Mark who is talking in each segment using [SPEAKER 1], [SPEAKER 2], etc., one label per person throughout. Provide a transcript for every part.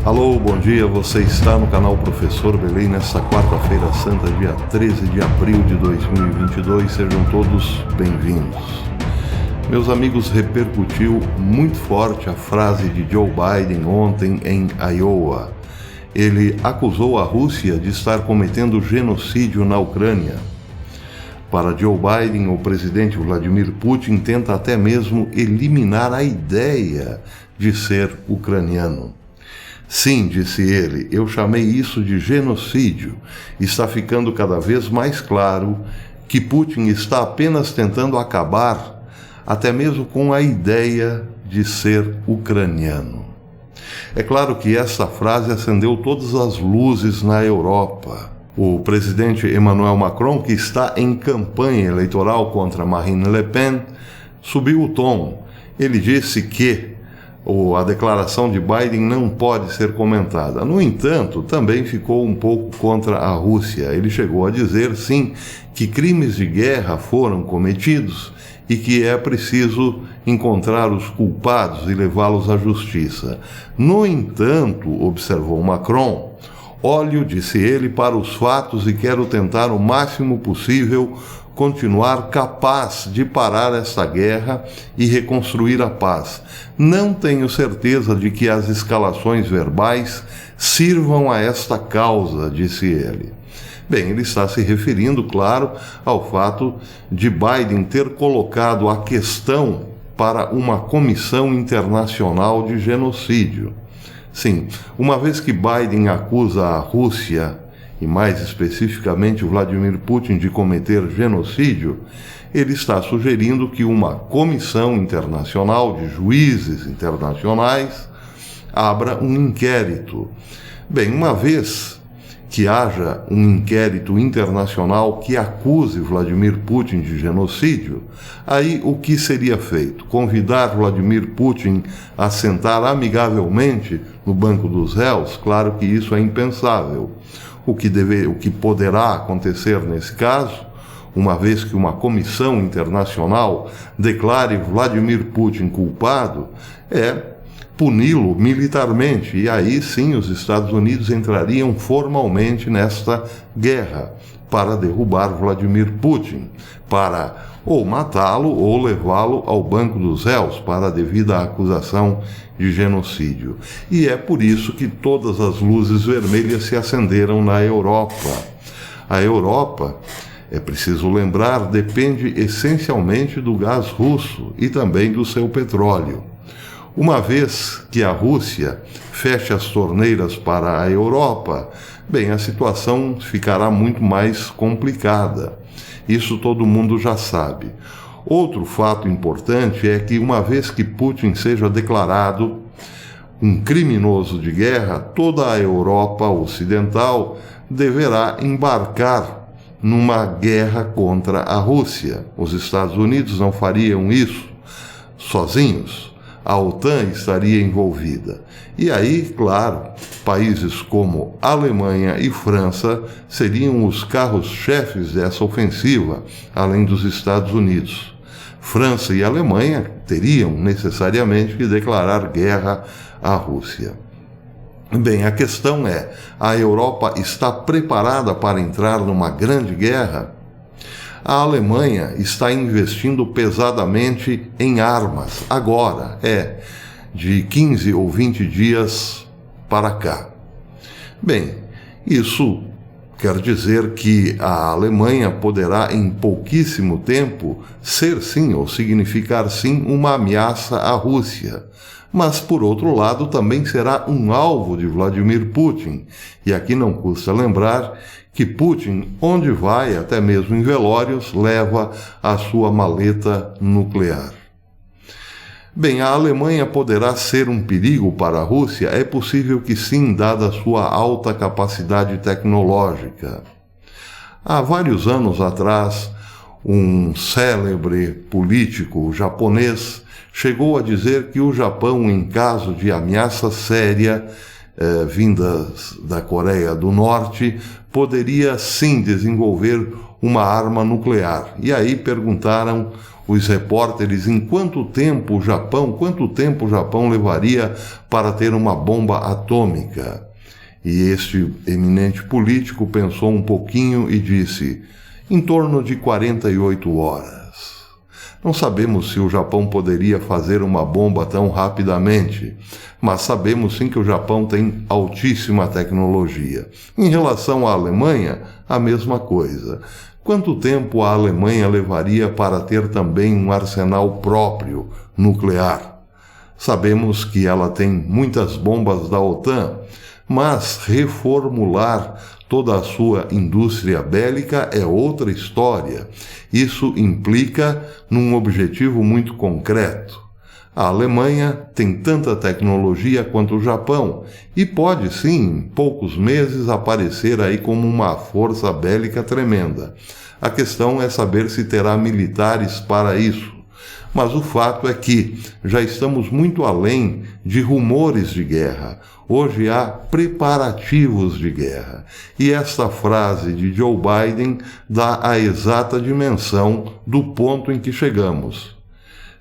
[SPEAKER 1] Alô, bom dia, você está no canal Professor Belém nesta quarta-feira santa, dia 13 de abril de 2022, sejam todos bem-vindos. Meus amigos, repercutiu muito forte a frase de Joe Biden ontem em Iowa. Ele acusou a Rússia de estar cometendo genocídio na Ucrânia. Para Joe Biden, o presidente Vladimir Putin tenta até mesmo eliminar a ideia de ser ucraniano. Sim, disse ele, eu chamei isso de genocídio. Está ficando cada vez mais claro que Putin está apenas tentando acabar até mesmo com a ideia de ser ucraniano. É claro que esta frase acendeu todas as luzes na Europa. O presidente Emmanuel Macron, que está em campanha eleitoral contra Marine Le Pen, subiu o tom. Ele disse que a declaração de Biden não pode ser comentada. No entanto, também ficou um pouco contra a Rússia. Ele chegou a dizer, sim, que crimes de guerra foram cometidos e que é preciso encontrar os culpados e levá-los à justiça. No entanto, observou Macron, olho, disse ele, para os fatos e quero tentar o máximo possível continuar capaz de parar esta guerra e reconstruir a paz. Não tenho certeza de que as escalações verbais sirvam a esta causa, disse ele. Bem, ele está se referindo, claro, ao fato de Biden ter colocado a questão para uma comissão internacional de genocídio. Sim, uma vez que Biden acusa a Rússia, e mais especificamente o Vladimir Putin, de cometer genocídio, ele está sugerindo que uma comissão internacional de juízes internacionais abra um inquérito. Bem, uma vez que haja um inquérito internacional que acuse Vladimir Putin de genocídio, aí o que seria feito? Convidar Vladimir Putin a sentar amigavelmente no banco dos réus? Claro que isso é impensável. O que poderá acontecer nesse caso, uma vez que uma comissão internacional declare Vladimir Putin culpado, é puni-lo militarmente. E aí sim os Estados Unidos entrariam formalmente nesta guerra para derrubar Vladimir Putin, para ou matá-lo ou levá-lo ao banco dos réus para a devida acusação de genocídio. E é por isso que todas as luzes vermelhas se acenderam na Europa. A Europa, é preciso lembrar, depende essencialmente do gás russo e também do seu petróleo. Uma vez que a Rússia feche as torneiras para a Europa, bem, a situação ficará muito mais complicada. Isso todo mundo já sabe. Outro fato importante é que, uma vez que Putin seja declarado um criminoso de guerra, toda a Europa ocidental deverá embarcar numa guerra contra a Rússia. Os Estados Unidos não fariam isso sozinhos. A OTAN estaria envolvida. E aí, claro, países como Alemanha e França seriam os carros-chefes dessa ofensiva, além dos Estados Unidos. França e Alemanha teriam necessariamente que declarar guerra à Rússia. Bem, a questão é, a Europa está preparada para entrar numa grande guerra? A Alemanha está investindo pesadamente em armas, agora, de 15 ou 20 dias para cá. Bem, isso quer dizer que a Alemanha poderá, em pouquíssimo tempo, ser sim, ou significar sim, uma ameaça à Rússia. Mas, por outro lado, também será um alvo de Vladimir Putin. E aqui não custa lembrar que Putin, onde vai, até mesmo em velórios, leva a sua maleta nuclear. Bem, a Alemanha poderá ser um perigo para a Rússia? É possível que sim, dada a sua alta capacidade tecnológica. Há vários anos atrás, um célebre político japonês chegou a dizer que o Japão, em caso de ameaça séria vindas da Coreia do Norte, poderia sim desenvolver uma arma nuclear. E aí perguntaram os repórteres em quanto tempo o Japão levaria para ter uma bomba atômica. E este eminente político pensou um pouquinho e disse: em torno de 48 horas. Não sabemos se o Japão poderia fazer uma bomba tão rapidamente, mas sabemos sim que o Japão tem altíssima tecnologia. Em relação à Alemanha, a mesma coisa. Quanto tempo a Alemanha levaria para ter também um arsenal próprio nuclear? Sabemos que ela tem muitas bombas da OTAN, mas reformular toda a sua indústria bélica é outra história. Isso implica num objetivo muito concreto. A Alemanha tem tanta tecnologia quanto o Japão e pode sim, em poucos meses, aparecer aí como uma força bélica tremenda. A questão é saber se terá militares para isso. Mas o fato é que já estamos muito além de rumores de guerra. Hoje há preparativos de guerra. E esta frase de Joe Biden dá a exata dimensão do ponto em que chegamos.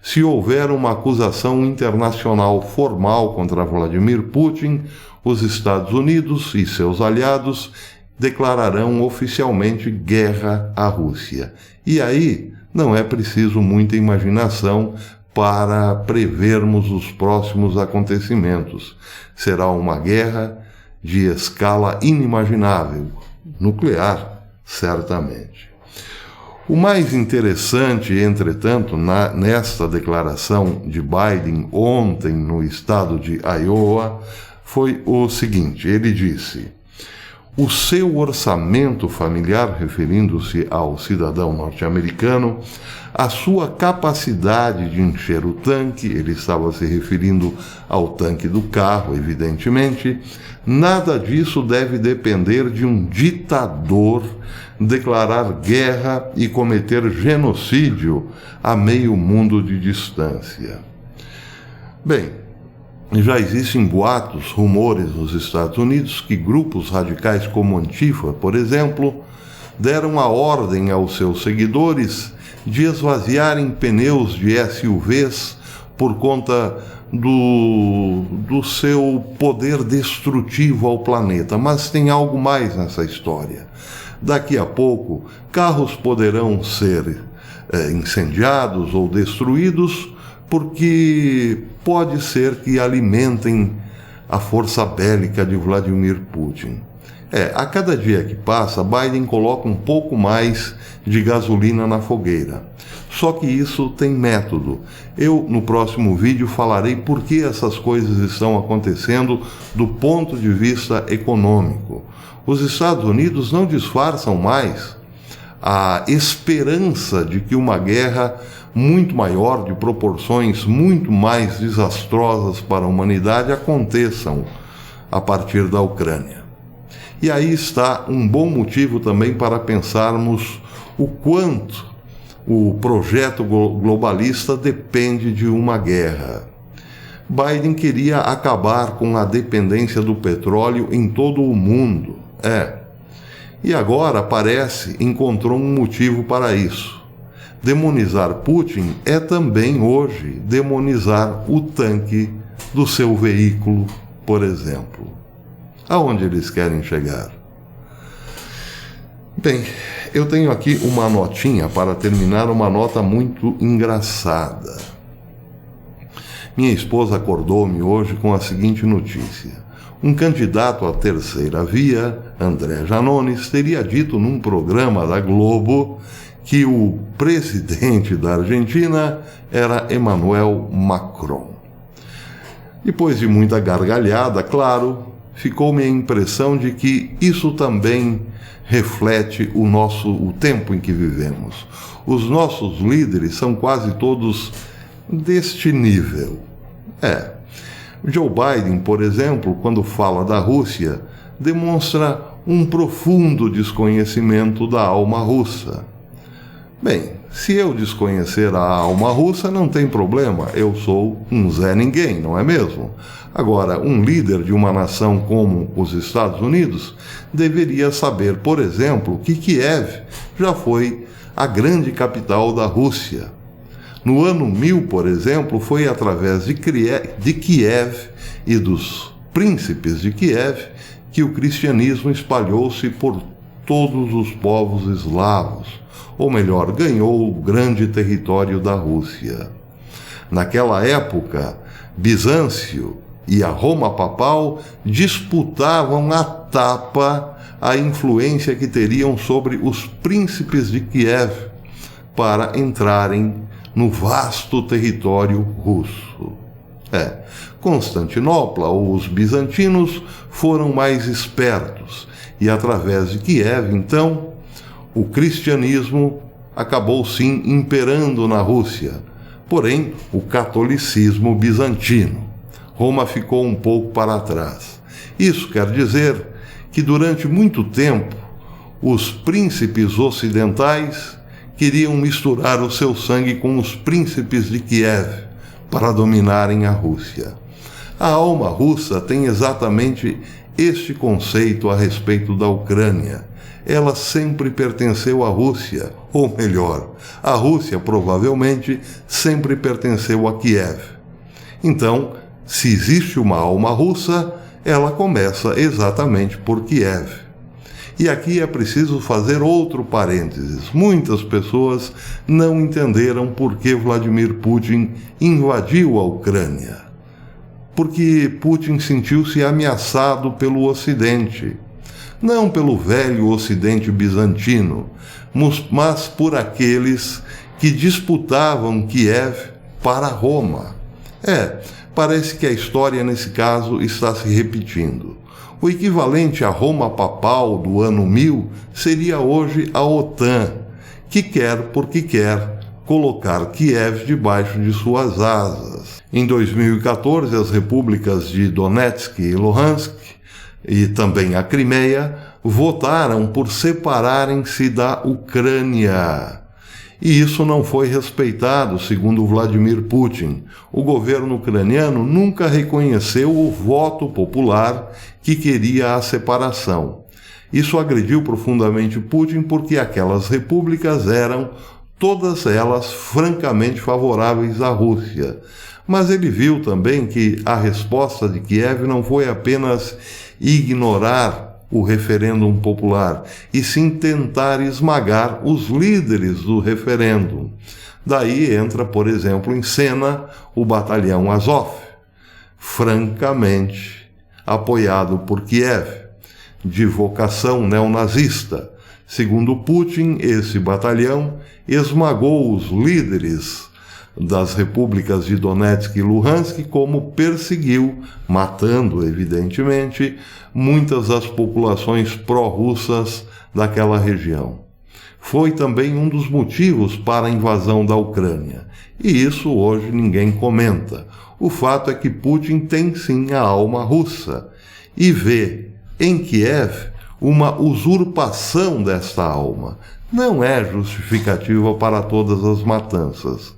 [SPEAKER 1] Se houver uma acusação internacional formal contra Vladimir Putin, os Estados Unidos e seus aliados declararão oficialmente guerra à Rússia. E aí não é preciso muita imaginação para prevermos os próximos acontecimentos. Será uma guerra de escala inimaginável, nuclear, certamente. O mais interessante, entretanto, nesta declaração de Biden ontem no estado de Iowa, foi o seguinte: ele disse: o seu orçamento familiar, referindo-se ao cidadão norte-americano, a sua capacidade de encher o tanque, ele estava se referindo ao tanque do carro, evidentemente, nada disso deve depender de um ditador declarar guerra e cometer genocídio a meio mundo de distância. Bem, já existem boatos, rumores nos Estados Unidos que grupos radicais como Antifa, por exemplo, deram a ordem aos seus seguidores de esvaziarem pneus de SUVs por conta do seu poder destrutivo ao planeta. Mas tem algo mais nessa história. Daqui a pouco, carros poderão ser incendiados ou destruídos porque pode ser que alimentem a força bélica de Vladimir Putin. A cada dia que passa, Biden coloca um pouco mais de gasolina na fogueira. Só que isso tem método. Eu, no próximo vídeo, falarei por que essas coisas estão acontecendo do ponto de vista econômico. Os Estados Unidos não disfarçam mais a esperança de que uma guerra muito maior, de proporções muito mais desastrosas para a humanidade, aconteçam a partir da Ucrânia. E aí está um bom motivo também para pensarmos o quanto o projeto globalista depende de uma guerra. Biden queria acabar com a dependência do petróleo em todo o mundo. E agora, parece, encontrou um motivo para isso. Demonizar Putin é também hoje demonizar o tanque do seu veículo, por exemplo. Aonde eles querem chegar? Bem, eu tenho aqui uma notinha para terminar, uma nota muito engraçada. Minha esposa acordou-me hoje com a seguinte notícia. Um candidato à terceira via, André Janones, teria dito num programa da Globo que o presidente da Argentina era Emmanuel Macron. Depois de muita gargalhada, claro, ficou-me a impressão de que isso também reflete o tempo em que vivemos. Os nossos líderes são quase todos deste nível. Joe Biden, por exemplo, quando fala da Rússia, demonstra um profundo desconhecimento da alma russa. Bem, se eu desconhecer a alma russa, não tem problema, eu sou um Zé Ninguém, não é mesmo? Agora, um líder de uma nação como os Estados Unidos deveria saber, por exemplo, que Kiev já foi a grande capital da Rússia. No ano 1000, por exemplo, foi através de Kiev e dos príncipes de Kiev que o cristianismo espalhou-se por todos os povos eslavos, ou melhor, ganhou o grande território da Rússia. Naquela época, Bizâncio e a Roma papal disputavam a tapa a influência que teriam sobre os príncipes de Kiev para entrarem no vasto território russo. Constantinopla ou os bizantinos foram mais espertos e, através de Kiev, então, o cristianismo acabou sim imperando na Rússia, porém o catolicismo bizantino. Roma ficou um pouco para trás. Isso quer dizer que durante muito tempo os príncipes ocidentais queriam misturar o seu sangue com os príncipes de Kiev para dominarem a Rússia. A alma russa tem exatamente este conceito a respeito da Ucrânia. Ela sempre pertenceu à Rússia, ou melhor, a Rússia provavelmente sempre pertenceu a Kiev. Então, se existe uma alma russa, ela começa exatamente por Kiev. E aqui é preciso fazer outro parênteses. Muitas pessoas não entenderam por que Vladimir Putin invadiu a Ucrânia. Porque Putin sentiu-se ameaçado pelo Ocidente. Não pelo velho Ocidente bizantino, mas por aqueles que disputavam Kiev para Roma. Parece que a história nesse caso está se repetindo. O equivalente à Roma papal do ano 1000 seria hoje a OTAN, que quer porque quer colocar Kiev debaixo de suas asas. Em 2014, as repúblicas de Donetsk e Luhansk, e também a Crimeia, votaram por separarem-se da Ucrânia. E isso não foi respeitado, segundo Vladimir Putin. O governo ucraniano nunca reconheceu o voto popular que queria a separação. Isso agrediu profundamente Putin porque aquelas repúblicas eram, todas elas, francamente favoráveis à Rússia. Mas ele viu também que a resposta de Kiev não foi apenas ignorar o referêndum popular, e sim tentar esmagar os líderes do referêndum. Daí entra, por exemplo, em cena o batalhão Azov, francamente apoiado por Kiev, de vocação neonazista. Segundo Putin, esse batalhão esmagou os líderes das repúblicas de Donetsk e Luhansk, como perseguiu, matando, evidentemente, muitas das populações pró-russas daquela região. Foi também um dos motivos para a invasão da Ucrânia. E isso hoje ninguém comenta. O fato é que Putin tem sim a alma russa e vê em Kiev uma usurpação desta alma. Não é justificativa para todas as matanças,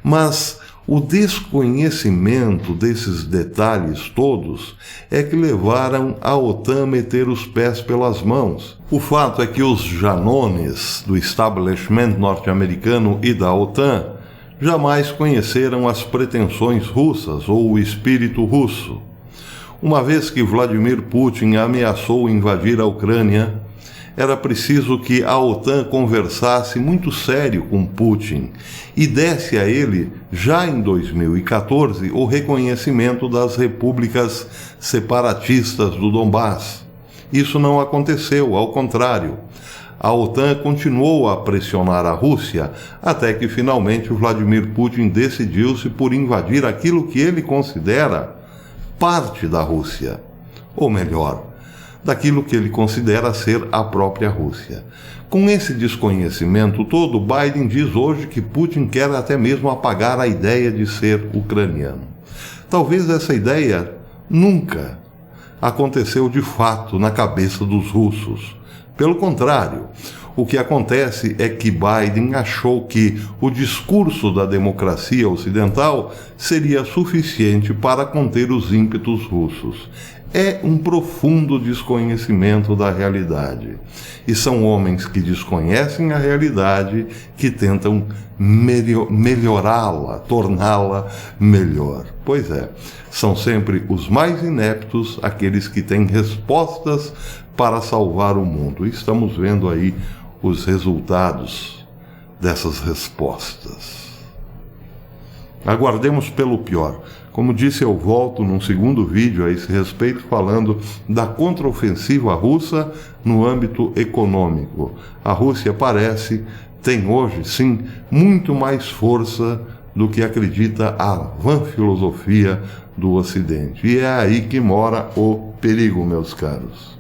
[SPEAKER 1] mas o desconhecimento desses detalhes todos é que levaram a OTAN a meter os pés pelas mãos. O fato é que os janones do establishment norte-americano e da OTAN jamais conheceram as pretensões russas ou o espírito russo. Uma vez que Vladimir Putin ameaçou invadir a Ucrânia, era preciso que a OTAN conversasse muito sério com Putin e desse a ele, já em 2014, o reconhecimento das repúblicas separatistas do Donbass. Isso não aconteceu, ao contrário. A OTAN continuou a pressionar a Rússia até que finalmente o Vladimir Putin decidiu-se por invadir aquilo que ele considera parte da Rússia, ou melhor, daquilo que ele considera ser a própria Rússia. Com esse desconhecimento todo, Biden diz hoje que Putin quer até mesmo apagar a ideia de ser ucraniano. Talvez essa ideia nunca aconteceu de fato na cabeça dos russos. Pelo contrário, O que acontece é que Biden achou que o discurso da democracia ocidental seria suficiente para conter os ímpetos russos. É um profundo desconhecimento da realidade. E são homens que desconhecem a realidade que tentam melhorá-la, torná-la melhor. Pois é, são sempre os mais ineptos aqueles que têm respostas para salvar o mundo. E estamos vendo aí os resultados dessas respostas. Aguardemos pelo pior. Como disse, eu volto num segundo vídeo a esse respeito falando da contraofensiva russa no âmbito econômico. A Rússia tem hoje, sim, muito mais força do que acredita a vã filosofia do Ocidente. E é aí que mora o perigo, meus caros.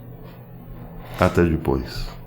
[SPEAKER 1] Até depois.